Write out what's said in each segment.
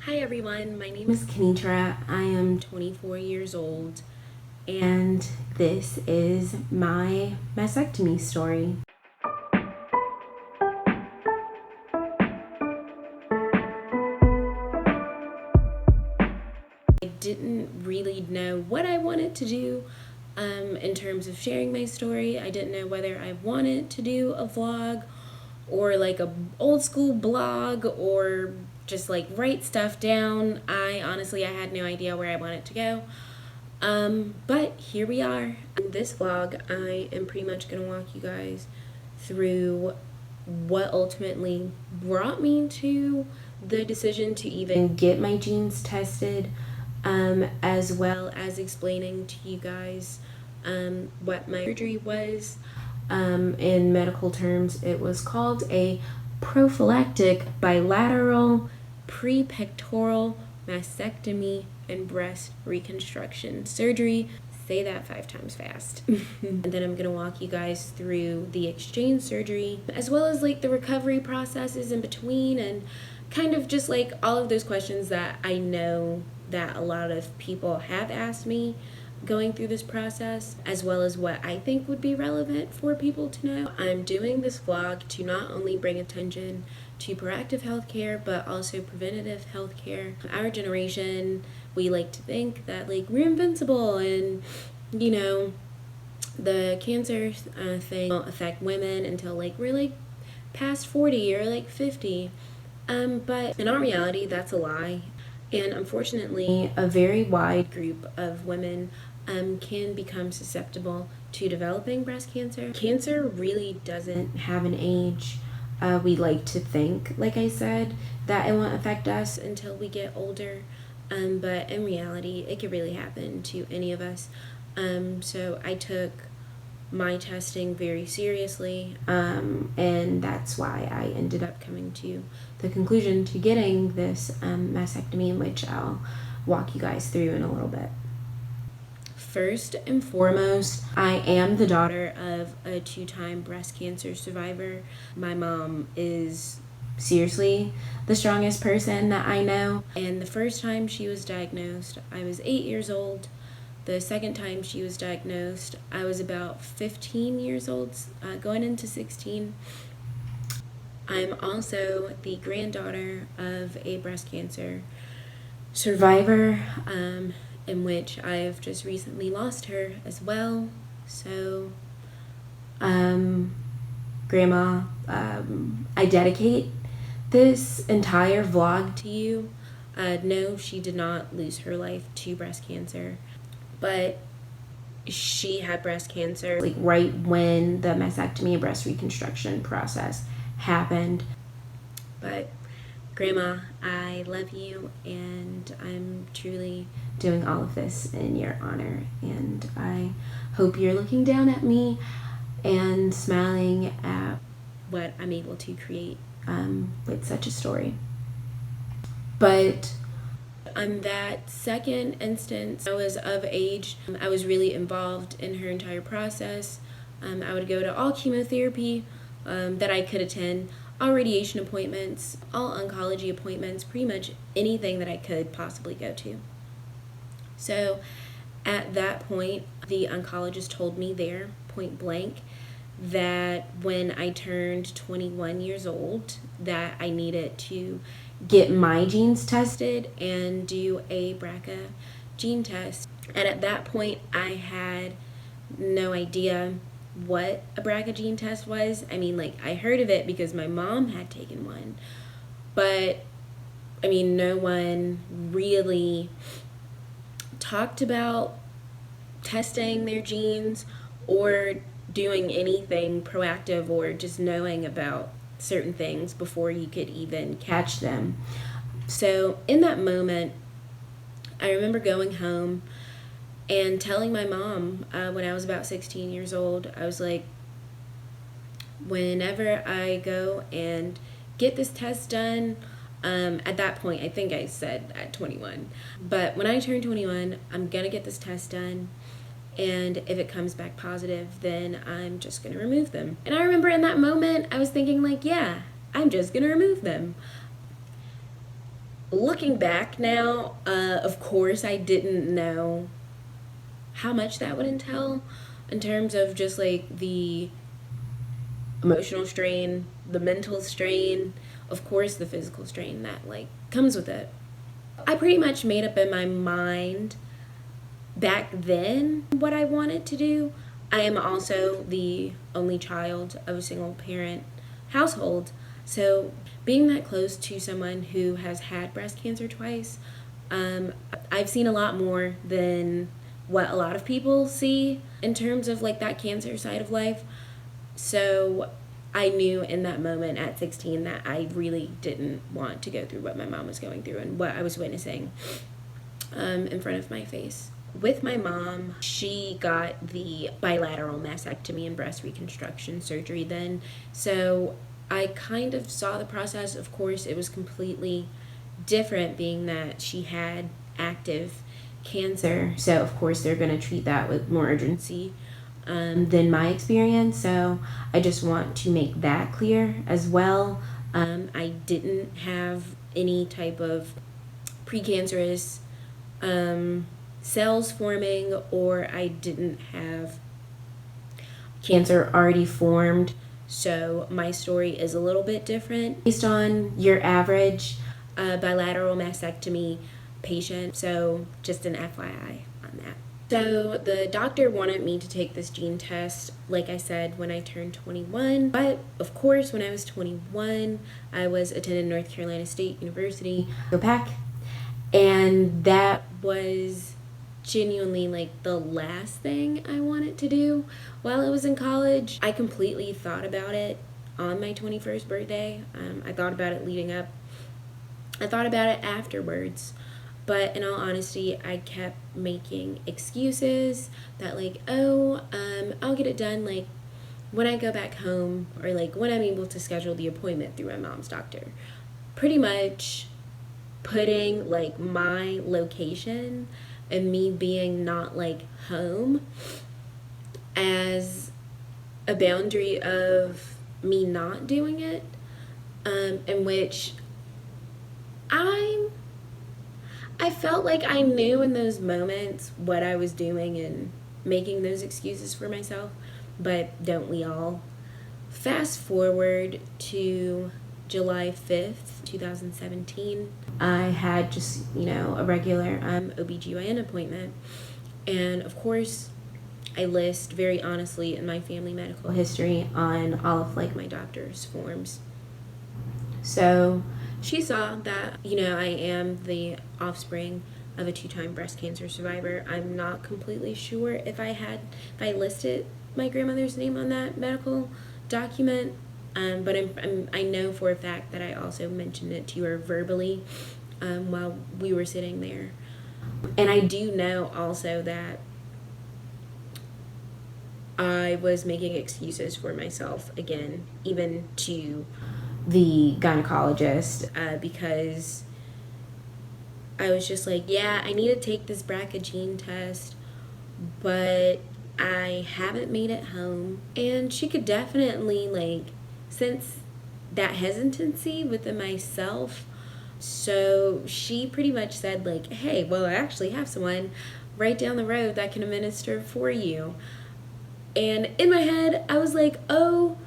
Hi everyone, my name is Caneatra. I am 24 years old and this is my mastectomy story. I didn't really know what I wanted to do in terms of sharing my story. I didn't know whether I wanted to do a vlog or like a old school blog or just like write stuff down. I had no idea where I wanted to go. But here we are. In this vlog, I am pretty much going to walk you guys through what ultimately brought me to the decision to even get my genes tested, as well as explaining to you guys what my surgery was. In medical terms, it was called a prophylactic bilateral prepectoral mastectomy and breast reconstruction surgery. Say that 5 times fast. And then I'm gonna walk you guys through the exchange surgery, as well as like the recovery processes in between, and kind of just like all of those questions that I know that a lot of people have asked me going through this process, as well as what I think would be relevant for people to know. I'm doing this vlog to not only bring attention to proactive healthcare, but also preventative healthcare. Our generation, we like to think that like we're invincible and, you know, the cancer thing won't affect women until like we're like past 40 or like 50. But in our reality, that's a lie. And unfortunately, a very wide group of women can become susceptible to developing breast cancer. Cancer really doesn't have an age. We like to think, like I said, that it won't affect us until we get older. But in reality, it could really happen to any of us. So I took my testing very seriously, and that's why I ended up coming to the conclusion to getting this mastectomy, which I'll walk you guys through in a little bit. First and foremost, I am the daughter of a 2-time breast cancer survivor. My mom is seriously the strongest person that I know, and the first time she was diagnosed, I was 8 years old. The second time she was diagnosed, I was about 15 years old, going into 16. I'm also the granddaughter of a breast cancer survivor, in which I've just recently lost her as well. So, Grandma, I dedicate this entire vlog to you. No, she did not lose her life to breast cancer, but she had breast cancer like right when the mastectomy and breast reconstruction process happened. But Grandma, I love you, and I'm truly doing all of this in your honor, and I hope you're looking down at me and smiling at what I'm able to create with such a story. But on that second instance, I was of age. I was really involved in her entire process. I would go to all chemotherapy that I could attend, all radiation appointments, all oncology appointments, pretty much anything that I could possibly go to. So at that point, the oncologist told me there, point blank, that when I turned 21 years old, that I needed to get my genes tested and do a Brca gene test. And at that point, I had no idea what a Brca gene test was. I mean, like, I heard of it because my mom had taken one, but I mean, no one really talked about testing their genes or doing anything proactive or just knowing about certain things before you could even catch them. So in that moment, I remember going home and telling my mom when I was about 16 years old, I was like, whenever I go and get this test done, at that point, I think I said at 21, but when I turn 21, I'm gonna get this test done, and if it comes back positive, then I'm just gonna remove them. And I remember in that moment, I was thinking like, yeah, I'm just gonna remove them. Looking back now, of course, I didn't know how much that would entail in terms of just like the emotional strain, the mental strain, of course, the physical strain that like comes with it. I pretty much made up in my mind back then what I wanted to do. I am also the only child of a single parent household. So, being that close to someone who has had breast cancer twice, I've seen a lot more than what a lot of people see in terms of like that cancer side of life. So, I knew in that moment at 16 that I really didn't want to go through what my mom was going through and what I was witnessing in front of my face. With my mom, she got the bilateral mastectomy and breast reconstruction surgery then. So I kind of saw the process. Of course, it was completely different being that she had active cancer. So, of course, they're going to treat that with more urgency than my experience. So I just want to make that clear as well. I didn't have any type of precancerous cells forming, or I didn't have cancer already formed. So my story is a little bit different based on your average bilateral mastectomy patient. So just an FYI on that. So the doctor wanted me to take this gene test, like I said, when I turned 21. But of course, when I was 21, I was attending North Carolina State University, go Pack, and that was genuinely like the last thing I wanted to do while I was in college. I completely thought about it on my 21st birthday. I thought about it leading up. I thought about it afterwards. But in all honesty, I kept making excuses that like, oh, I'll get it done like when I go back home, or like when I'm able to schedule the appointment through my mom's doctor. Pretty much putting like my location and me being not like home as a boundary of me not doing it, in which I felt like I knew in those moments what I was doing and making those excuses for myself, but don't we all? Fast forward to July 5th, 2017. I had just, a regular OBGYN appointment. And of course, I list very honestly in my family medical history on all of like my doctor's forms. So she saw that, I am the offspring of a 2-time breast cancer survivor. I'm not completely sure if I listed my grandmother's name on that medical document, but I know for a fact that I also mentioned it to her verbally while we were sitting there. And I do know also that I was making excuses for myself again, even to the gynecologist, because I was just like, yeah, I need to take this Brca gene test, but I haven't made it home. And she could definitely like sense that hesitancy within myself. So she pretty much said like, hey, well, I actually have someone right down the road that can administer for you. And in my head, I was like, oh,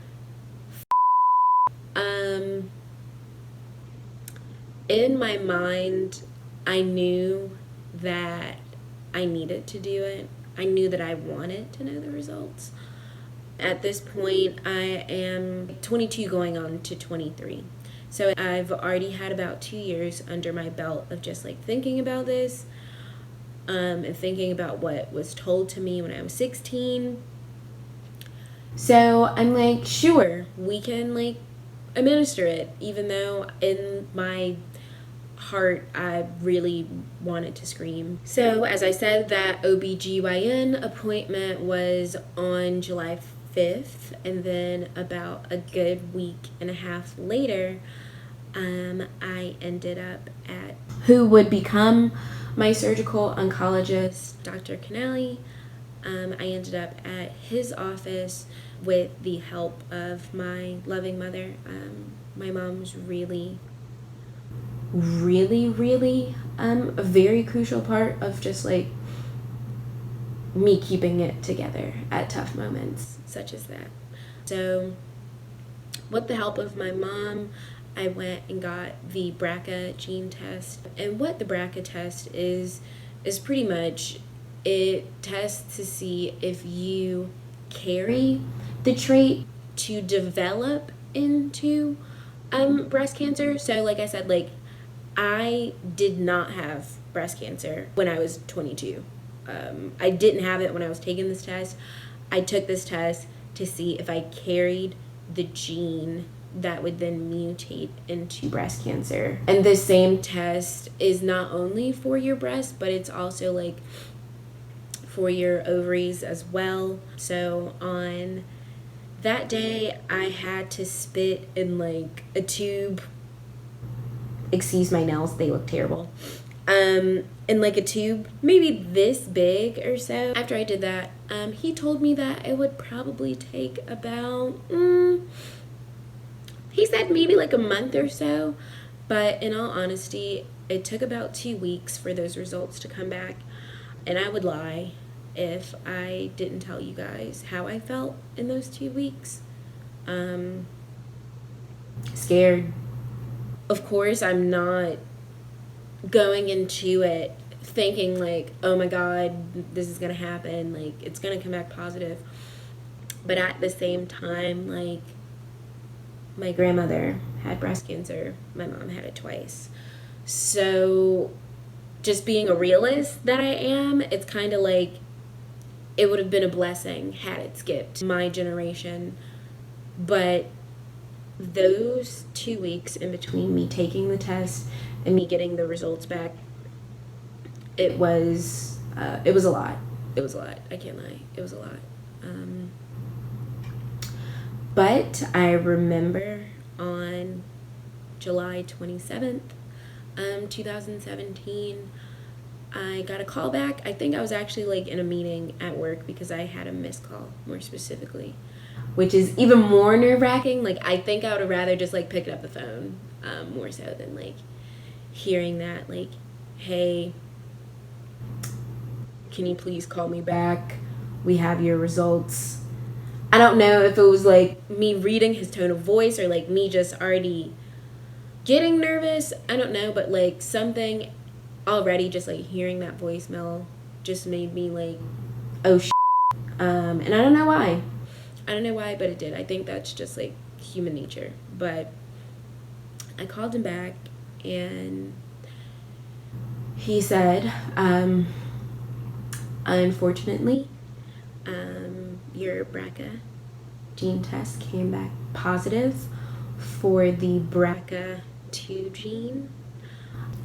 in my mind, I knew that I needed to do it. I knew that I wanted to know the results. At this point, I am 22 going on to 23. So I've already had about 2 years under my belt of just like thinking about this, and thinking about what was told to me when I was 16. So I'm like, sure, we can like administer it, even though in my heart I really wanted to scream. So as I said, that OBGYN appointment was on July 5th, and then about a good week and a half later, I ended up at who would become my surgical oncologist, Dr. Caneatra. I ended up at his office with the help of my loving mother. My mom was really really, really a very crucial part of just like me keeping it together at tough moments such as that. So with the help of my mom, I went and got the Brca gene test. And what the Brca test is pretty much, it tests to see if you carry the trait to develop into breast cancer. So like I said, like I did not have breast cancer when I was 22. I didn't have it when I was taking this test. I took this test to see if I carried the gene that would then mutate into breast cancer. And the same test is not only for your breast, but it's also like for your ovaries as well. So on that day, I had to spit in like a tube. Excuse my nails, they look terrible. In like a tube, maybe this big or so. After I did that, he told me that it would probably take about, he said maybe like a month or so. But in all honesty, it took about 2 weeks for those results to come back. And I would lie if I didn't tell you guys how I felt in those 2 weeks. Scared. Of course, I'm not going into it thinking like, oh my God, this is gonna happen, like it's gonna come back positive. But at the same time, like my grandmother had breast cancer, my mom had it twice. So just being a realist that I am, it's kind of like it would have been a blessing had it skipped my generation. But those 2 weeks in between me taking the test and me getting the results back, it was a lot. It was a lot. I can't lie. It was a lot. But I remember on July 27th, 2017, I got a call back. I think I was actually like in a meeting at work because I had a missed call, more specifically, which is even more nerve-wracking. Like I think I would have rather just like picked up the phone, more so than like hearing that like, hey, can you please call me back? We have your results. I don't know if it was like me reading his tone of voice or like me just already getting nervous. I don't know, but like something already just like hearing that voicemail just made me like, oh shit. And I don't know why. I don't know why, but it did. I think that's just like human nature. But I called him back and he said, unfortunately, your Brca gene test came back positive for the BRCA2 gene,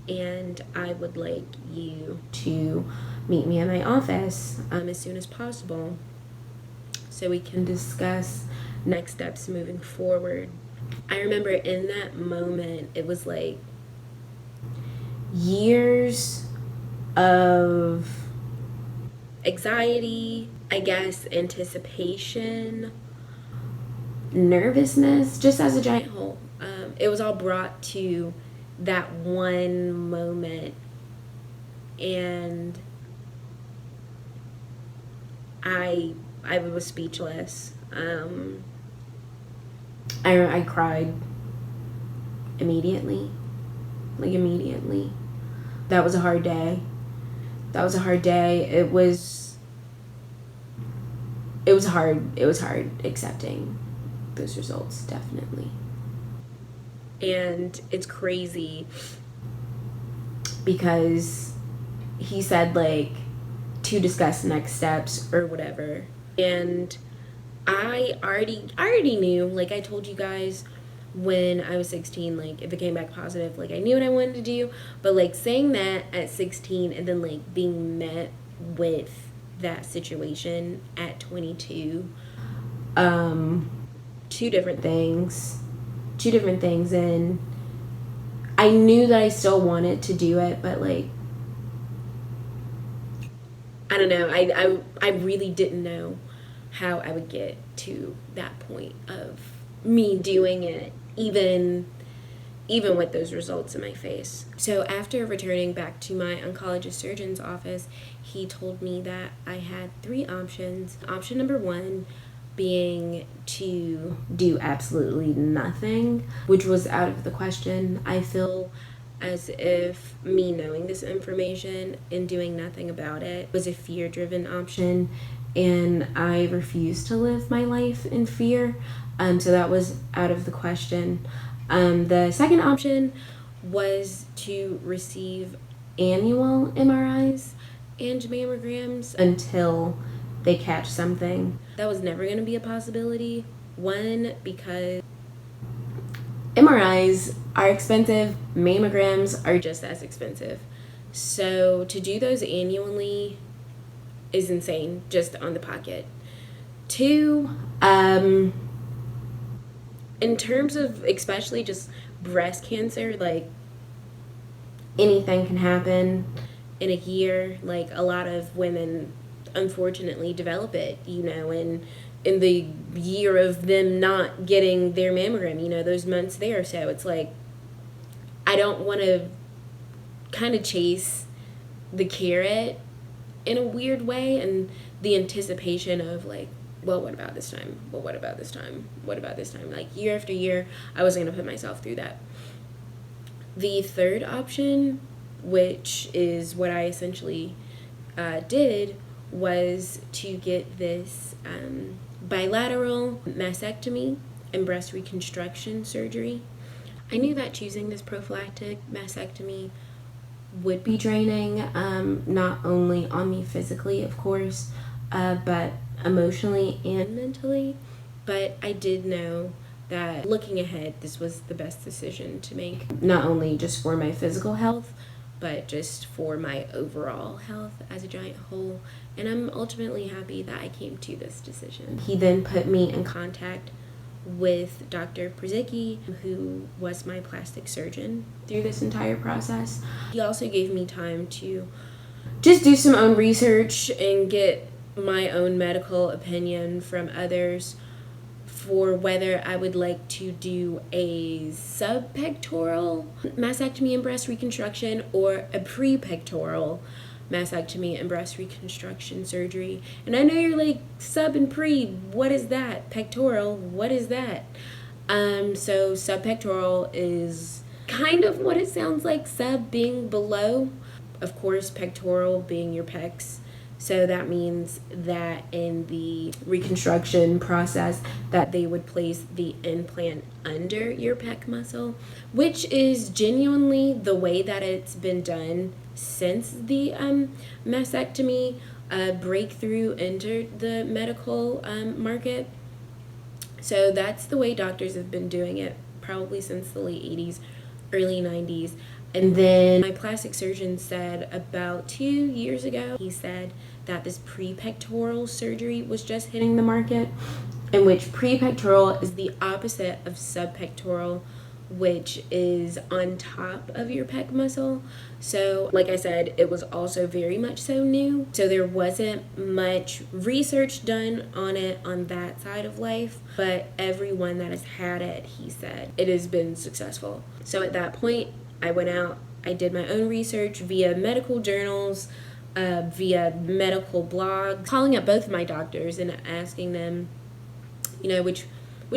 and I would like you to meet me in my office as soon as possible so we can discuss next steps moving forward. I remember in that moment, it was like years of anxiety, I guess, anticipation, nervousness, just as a giant whole. It was all brought to that one moment, and I was speechless. I cried immediately, like immediately. That was a hard day. It was hard accepting those results, definitely. And it's crazy because he said like to discuss next steps or whatever, and I already knew, like I told you guys when I was 16, like if it came back positive, like I knew what I wanted to do. But like saying that at 16 and then like being met with that situation at 22, two different things, and I knew that I still wanted to do it, but like I don't know, I really didn't know how I would get to that point of me doing it, even even with those results in my face. So after returning back to my oncologist surgeon's office, he told me that I had 3 options. Option number 1 being to do absolutely nothing, which was out of the question. I feel as if me knowing this information and doing nothing about it was a fear-driven option, and I refused to live my life in fear, so that was out of the question. The second option was to receive annual MRIs and mammograms until they catch something. That was never going to be a possibility. One, because MRIs are expensive, mammograms are just as expensive. So to do those annually is insane, just on the pocket. 2, in terms of especially just breast cancer, like, anything can happen in a year. Like, a lot of women unfortunately develop it, in the year of them not getting their mammogram, those months there. So it's like, I don't want to kind of chase the carrot in a weird way, and the anticipation of like, well, what about this time? Well, what about this time? What about this time? Like, year after year, I wasn't going to put myself through that. The third option, which is what I essentially did, was to get this bilateral mastectomy and breast reconstruction surgery. I knew that choosing this prophylactic mastectomy would be draining, not only on me physically, of course, but emotionally and mentally. But I did know that looking ahead, this was the best decision to make, not only just for my physical health, but just for my overall health as a giant whole. And I'm ultimately happy that I came to this decision. He then put me in contact with Dr. Brca, who was my plastic surgeon through this entire process. He also gave me time to just do some own research and get my own medical opinion from others for whether I would like to do a subpectoral mastectomy and breast reconstruction or a prepectoral mastectomy and breast reconstruction surgery. And I know you're like, sub and pre, what is that? Pectoral, what is that? So subpectoral is kind of what it sounds like, sub being below, of course, pectoral being your pecs. So that means that in the reconstruction process that they would place the implant under your pec muscle, which is genuinely the way that it's been done since the mastectomy breakthrough entered the medical market. So that's the way doctors have been doing it probably since the late 80s, early 90s. And then my plastic surgeon said about 2 years ago, he said that this prepectoral surgery was just hitting the market, in which prepectoral is the opposite of subpectoral, which is on top of your pec muscle. So like I said, it was also very much so new. So there wasn't much research done on it on that side of life, but everyone that has had it, he said, it has been successful. So at that point, I went out, I did my own research via medical journals, via medical blogs, calling up both of my doctors and asking them, which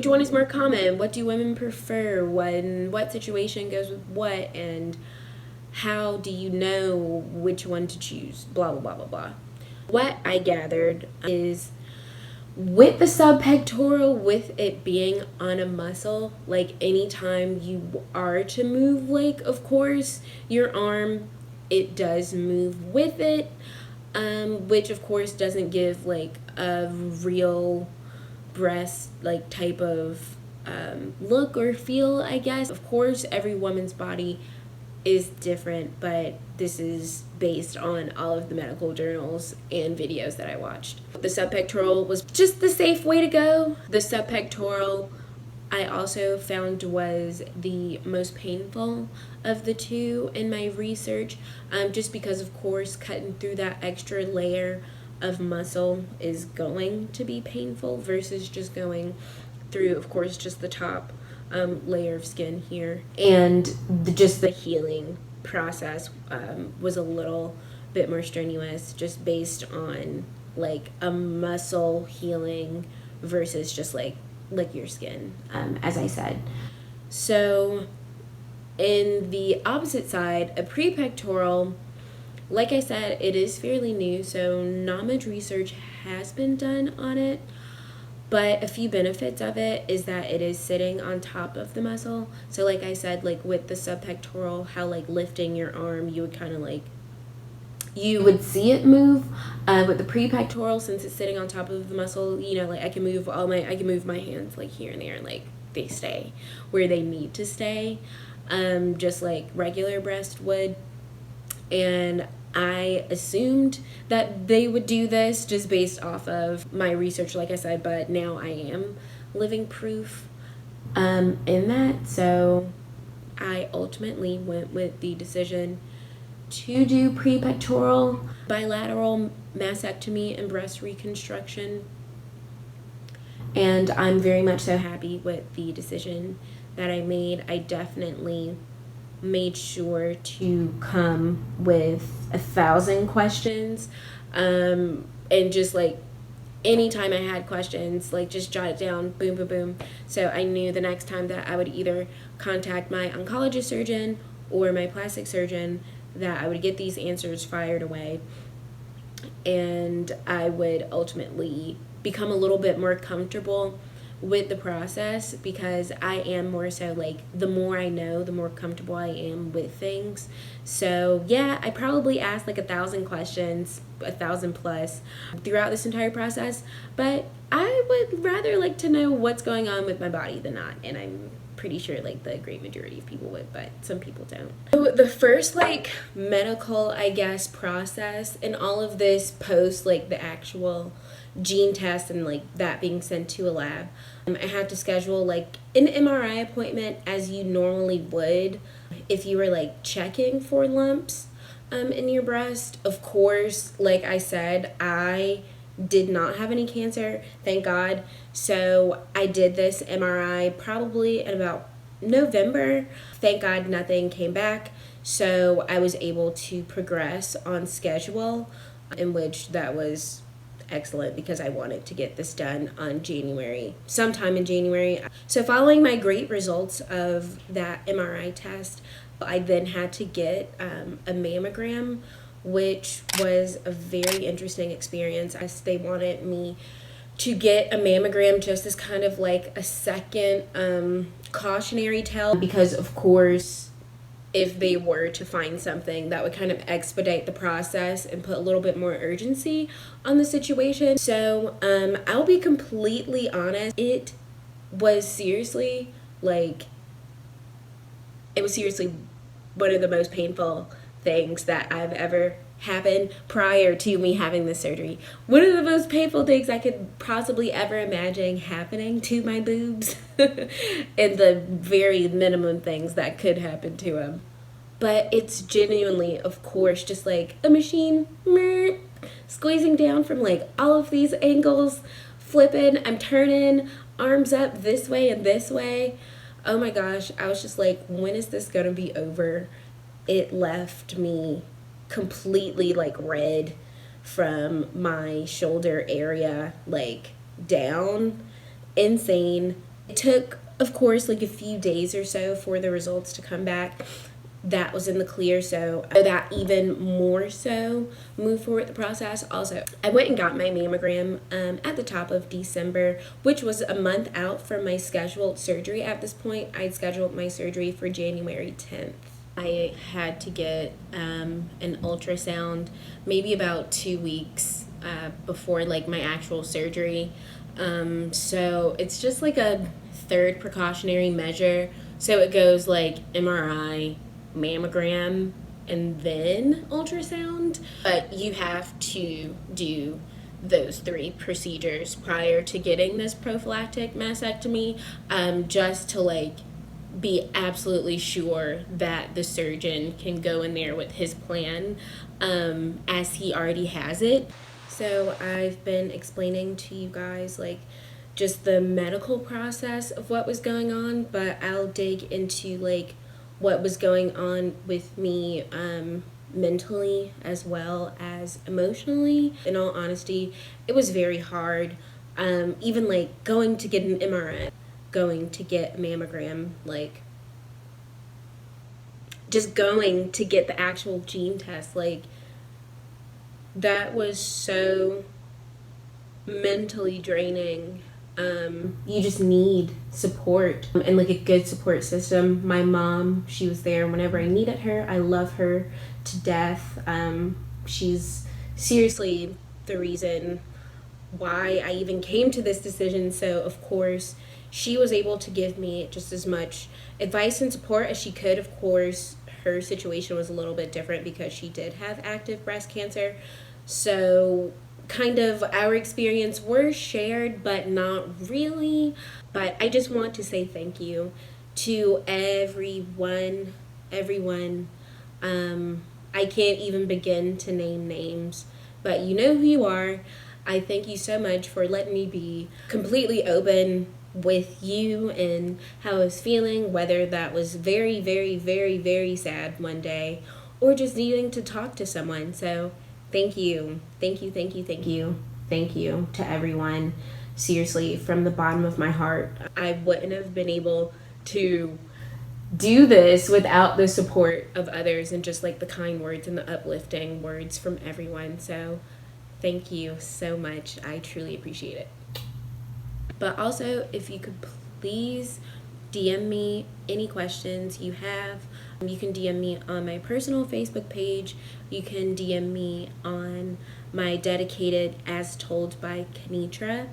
one is more common? What do women prefer? What situation goes with what? And how do you know which one to choose? Blah, blah, blah, blah, blah. What I gathered is with the subpectoral, with it being on a muscle, like anytime you are to move, like, of course, your arm, it does move with it, which of course doesn't give like a real breast like type of look or feel, I guess. Of course, every woman's body is different, but this is based on all of the medical journals and videos that I watched. The subpectoral was just the safe way to go. The subpectoral, I also found, was the most painful of the two in my research, just because, of course, cutting through that extra layer of muscle is going to be painful versus just going through, of course, just the top layer of skin here. And just the healing process was a little bit more strenuous, just based on like a muscle healing versus just like your skin, as I said. So in the opposite side, a pre-pectoral, like I said, it is fairly new, so not much research has been done on it. But a few benefits of it is that it is sitting on top of the muscle. So like I said, like with the subpectoral, how like lifting your arm, you would kind of like, you would see it move. With the pre-pectoral, since it's sitting on top of the muscle, you know, like I can move my hands like here and there, and like they stay where they need to stay, just like regular breast would. And I assumed that they would do this just based off of my research, like I said, but now I am living proof in that. So I ultimately went with the decision to do pre-pectoral, bilateral mastectomy, and breast reconstruction. And I'm very much so happy with the decision that I made. I definitely made sure to come with 1,000 questions, and just like anytime I had questions, like just jot it down, boom, boom, boom. So I knew the next time that I would either contact my oncologist surgeon or my plastic surgeon, that I would get these answers fired away, and I would ultimately become a little bit more comfortable with the process, because I am more so like, the more I know, the more comfortable I am with things. So yeah, I probably asked like 1,000 questions, 1,000 plus, throughout this entire process, but I would rather like to know what's going on with my body than not, and I'm pretty sure like the great majority of people would, but some people don't. So the first like medical, I guess, process in all of this, post like the actual gene test and like that being sent to a lab, I had to schedule like an MRI appointment, as you normally would if you were like checking for lumps in your breast. Of course, like I said, I did not have any cancer, thank God. So I did this MRI probably in about November. Thank God nothing came back. So I was able to progress on schedule, in which that was excellent, because I wanted to get this done on sometime in January. So following my great results of that MRI test, I then had to get a mammogram, which was a very interesting experience. They wanted me to get a mammogram just as kind of like a second cautionary tale, because of course, if they were to find something, that would kind of expedite the process and put a little bit more urgency on the situation. So I'll be completely honest, it was seriously one of the most painful things that I've ever happened prior to me having this surgery. One of the most painful things I could possibly ever imagine happening to my boobs, and the very minimum things that could happen to them. But it's genuinely, of course, just like a machine squeezing down from like all of these angles, flipping, I'm turning arms up this way and this way. Oh my gosh, I was just like, when is this gonna be over? It left me completely like red from my shoulder area like down. Insane. It took, of course, like a few days or so for the results to come back. That was in the clear, so that even more so moved forward the process. Also, I went and got my mammogram at the top of December, which was a month out from my scheduled surgery. At this point, I'd scheduled my surgery for January 10th. I had to get an ultrasound maybe about 2 weeks before like my actual surgery. So it's just like a third precautionary measure. So it goes like MRI, mammogram, and then ultrasound. But you have to do those 3 procedures prior to getting this prophylactic mastectomy, just to like be absolutely sure that the surgeon can go in there with his plan, as he already has it. So I've been explaining to you guys like just the medical process of what was going on, but I'll dig into like what was going on with me mentally as well as emotionally. In all honesty, it was very hard. Even like going to get an MRI, going to get a mammogram, like just going to get the actual gene test, like that was so mentally draining. You just need support and like a good support system. My mom, she was there whenever I needed her. I love her to death. She's seriously the reason why I even came to this decision. So, of course, she was able to give me just as much advice and support as she could. Of course, her situation was a little bit different because she did have active breast cancer. So, kind of our experience were shared, but not really. But I just want to say thank you to everyone. I can't even begin to name names, but you know who you are. I thank you so much for letting me be completely open with you and how I was feeling, whether that was very, very, very, very sad one day or just needing to talk to someone. So thank you. Thank you, thank you, thank you. Thank you to everyone. Seriously, from the bottom of my heart, I wouldn't have been able to do this without the support of others and just like the kind words and the uplifting words from everyone. So thank you so much. I truly appreciate it. But also, if you could please DM me any questions you have. You can DM me on my personal Facebook page. You can DM me on my dedicated As Told by Caneatra.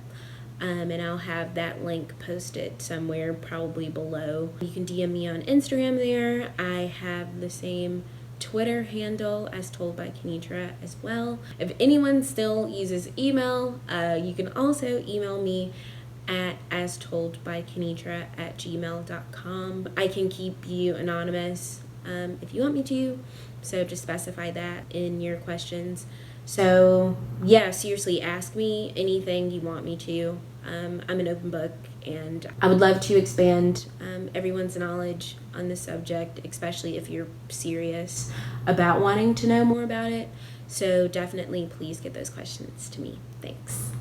And I'll have that link posted somewhere probably below. You can DM me on Instagram there. I have the same Twitter handle As Told by Caneatra as well. If anyone still uses email, you can also email me at astoldbycaneatra@gmail.com. I can keep you anonymous if you want me to, so just specify that in your questions. So yeah, seriously, ask me anything you want me to. I'm an open book, and I would love to expand everyone's knowledge on this subject, especially if you're serious about wanting to know more about it. So definitely please get those questions to me. Thanks.